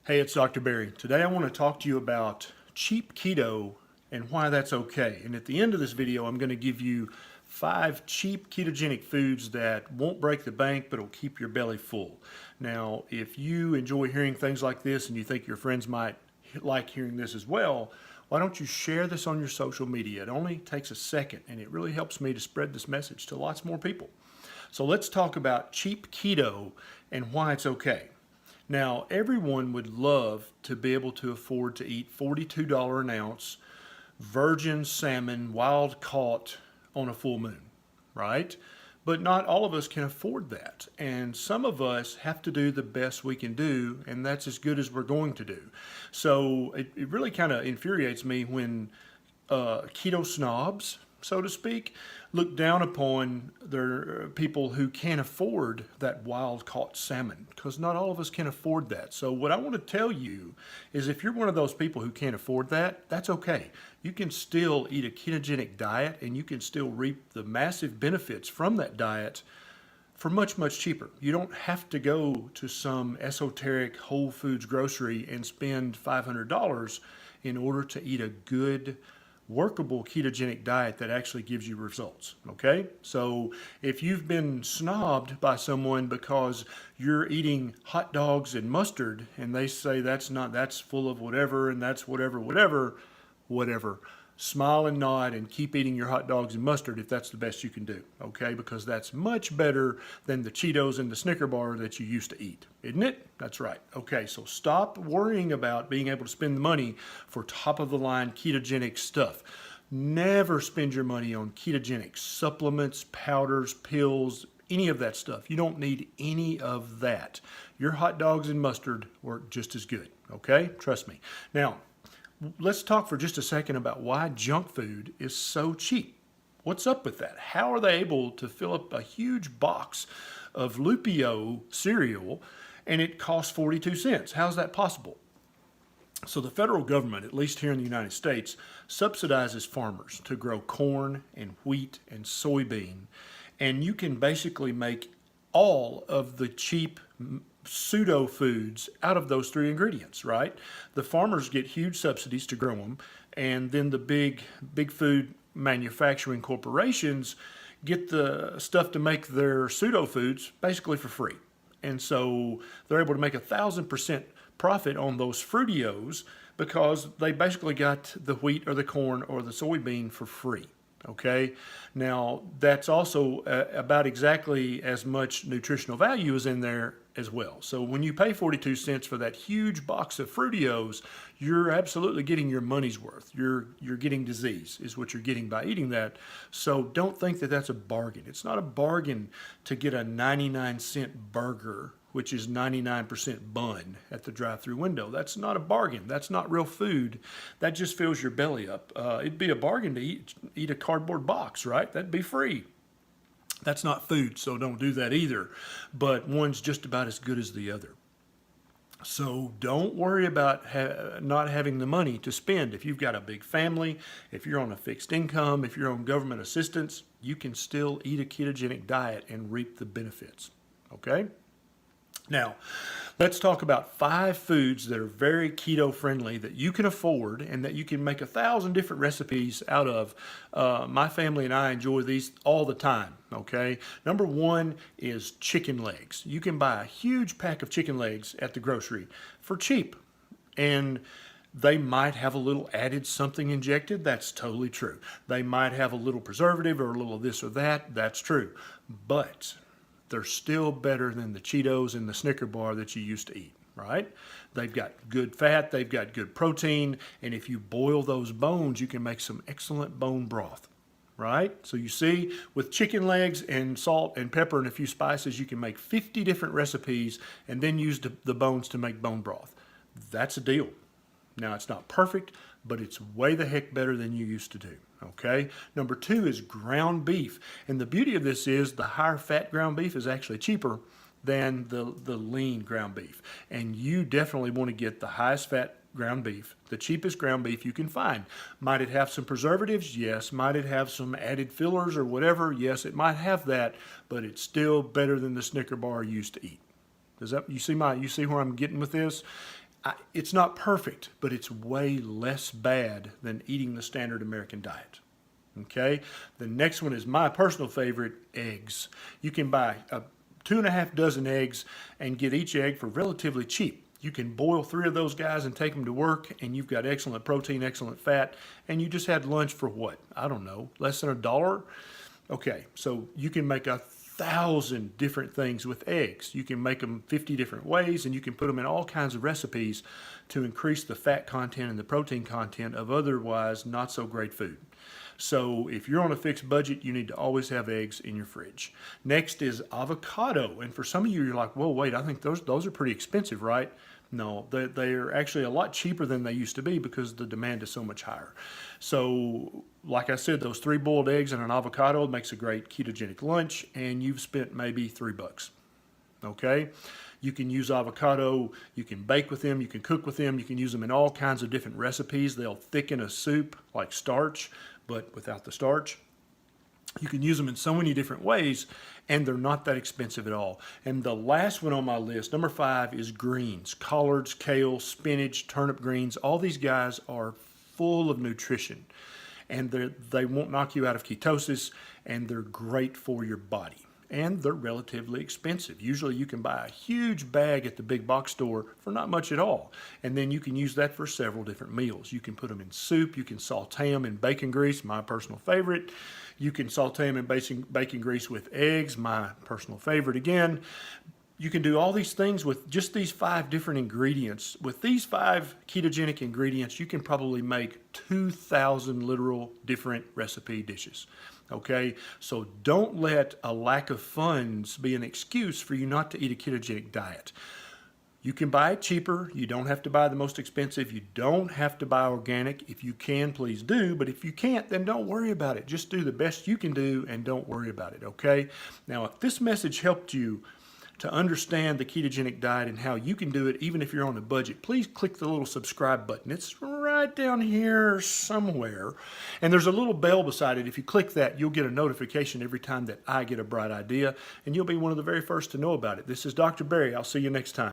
Hey, it's Dr. Berry. Today I want to talk to you about cheap keto and why that's okay. And at the end of this video, I'm going to give you 5 cheap ketogenic foods that won't break the bank, but will keep your belly full. Now, if you enjoy hearing things like this and you think your friends might like hearing this as well, why don't you share this on your social media? It only takes a second and it really helps me to spread this message to lots more people. So let's talk about cheap keto and why it's okay. Now, everyone would love to be able to afford to eat $42 an ounce virgin salmon, wild caught on a full moon, right? But not all of us can afford that. And some of us have to do the best we can do, and that's as good as we're going to do. So it really kind of infuriates me when keto snobs, so to speak, look down upon their people who can't afford that wild caught salmon, because not all of us can afford that. So what I want to tell you is, if you're one of those people who can't afford that, that's okay. You can still eat a ketogenic diet and you can still reap the massive benefits from that diet for much, much cheaper. You don't have to go to some esoteric Whole Foods grocery and spend $500 in order to eat a good, workable ketogenic diet that actually gives you results. Okay, so if you've been snobbed by someone because you're eating hot dogs and mustard and they say that's full of whatever and that's whatever, smile and nod and keep eating your hot dogs and mustard if that's the best you can do. Okay, because that's much better than the Cheetos and the Snicker bar that you used to eat, isn't it? That's right. Okay, so stop worrying about being able to spend the money for top of the line ketogenic stuff. Never spend your money on ketogenic supplements, powders, pills, any of that stuff. You don't need any of that. Your hot dogs and mustard work just as good. Okay, trust me. Now, let's talk for just a second about why junk food is so cheap. What's up with that? How are they able to fill up a huge box of Lupio cereal and it costs 42 cents? How's that possible? So the federal government, at least here in the United States, subsidizes farmers to grow corn and wheat and soybean. And you can basically make all of the cheap pseudo foods out of those 3 ingredients, right? The farmers get huge subsidies to grow them, and then the big food manufacturing corporations get the stuff to make their pseudo foods basically for free. And so they're able to make 1,000% profit on those Fruitios because they basically got the wheat or the corn or the soybean for free. Okay, now that's also about exactly as much nutritional value is in there as well. So when you pay 42 cents for that huge box of Fruitios, you're absolutely getting your money's worth. You're getting disease is what you're getting by eating that. So don't think that that's a bargain. It's not a bargain to get a 99-cent burger, which is 99% bun at the drive-through window. That's not a bargain. That's not real food. That just fills your belly up. It'd be a bargain to eat a cardboard box, right? That'd be free. That's not food, so don't do that either. But one's just about as good as the other. So don't worry about not having the money to spend. If you've got a big family, if you're on a fixed income, if you're on government assistance, you can still eat a ketogenic diet and reap the benefits. Okay? Now, let's talk about 5 foods that are very keto friendly that you can afford and that you can make 1,000 different recipes out of. My family and I enjoy these all the time, okay? Number 1 is chicken legs. You can buy a huge pack of chicken legs at the grocery for cheap. And they might have a little added something injected. That's totally true. They might have a little preservative or a little of this or that. That's true. But they're still better than the Cheetos and the Snicker bar that you used to eat, right? They've got good fat, they've got good protein, and if you boil those bones, you can make some excellent bone broth, right? So you see, with chicken legs and salt and pepper and a few spices, you can make 50 different recipes and then use the bones to make bone broth. That's a deal. Now, it's not perfect, but it's way the heck better than you used to do. Okay. Number 2 is ground beef. And the beauty of this is the higher fat ground beef is actually cheaper than the lean ground beef. And you definitely want to get the highest fat ground beef, the cheapest ground beef you can find. Might it have some preservatives? Yes. Might it have some added fillers or whatever? Yes, it might have that, but it's still better than the Snicker bar you used to eat. Does that, you see where I'm getting with this? It's not perfect, but it's way less bad than eating the standard American diet. Okay, the next one is my personal favorite, eggs. You can buy 2.5 dozen eggs and get each egg for relatively cheap. You can boil 3 of those guys and take them to work, and you've got excellent protein, excellent fat, and you just had lunch for what? I don't know, less than $1? Okay, so you can make 1,000 different things with eggs. You can make them 50 different ways, and you can put them in all kinds of recipes to increase the fat content and the protein content of otherwise not so great food. So if you're on a fixed budget, you need to always have eggs in your fridge. Next is avocado. And for some of you, you're like, whoa, wait, I think those are pretty expensive, right? No, they're actually a lot cheaper than they used to be because the demand is so much higher. So like I said, those 3 boiled eggs and an avocado makes a great ketogenic lunch, and you've spent maybe $3. Okay? You can use avocado, you can bake with them, you can cook with them, you can use them in all kinds of different recipes. They'll thicken a soup like starch, but without the starch. You can use them in so many different ways, and they're not that expensive at all. And the last one on my list, number 5, is greens. Collards, kale, spinach, turnip greens. All these guys are full of nutrition, and they won't knock you out of ketosis, and they're great for your body. And they're relatively expensive. Usually you can buy a huge bag at the big box store for not much at all. And then you can use that for several different meals. You can put them in soup. You can saute them in bacon grease, my personal favorite. You can saute them in bacon grease with eggs, my personal favorite again. You can do all these things with just these 5 different ingredients. With these 5 ketogenic ingredients, you can probably make 2,000 literal different recipe dishes. Okay, so don't let a lack of funds be an excuse for you not to eat a ketogenic diet. You can buy it cheaper. You don't have to buy the most expensive. You don't have to buy organic. If you can, please do. But if you can't, then don't worry about it. Just do the best you can do and don't worry about it, okay? Now, if this message helped you to understand the ketogenic diet and how you can do it even if you're on a budget, please click the little subscribe button. It's right down here somewhere. And there's a little bell beside it. If you click that, you'll get a notification every time that I get a bright idea, and you'll be one of the very first to know about it. This is Dr. Berry. I'll see you next time.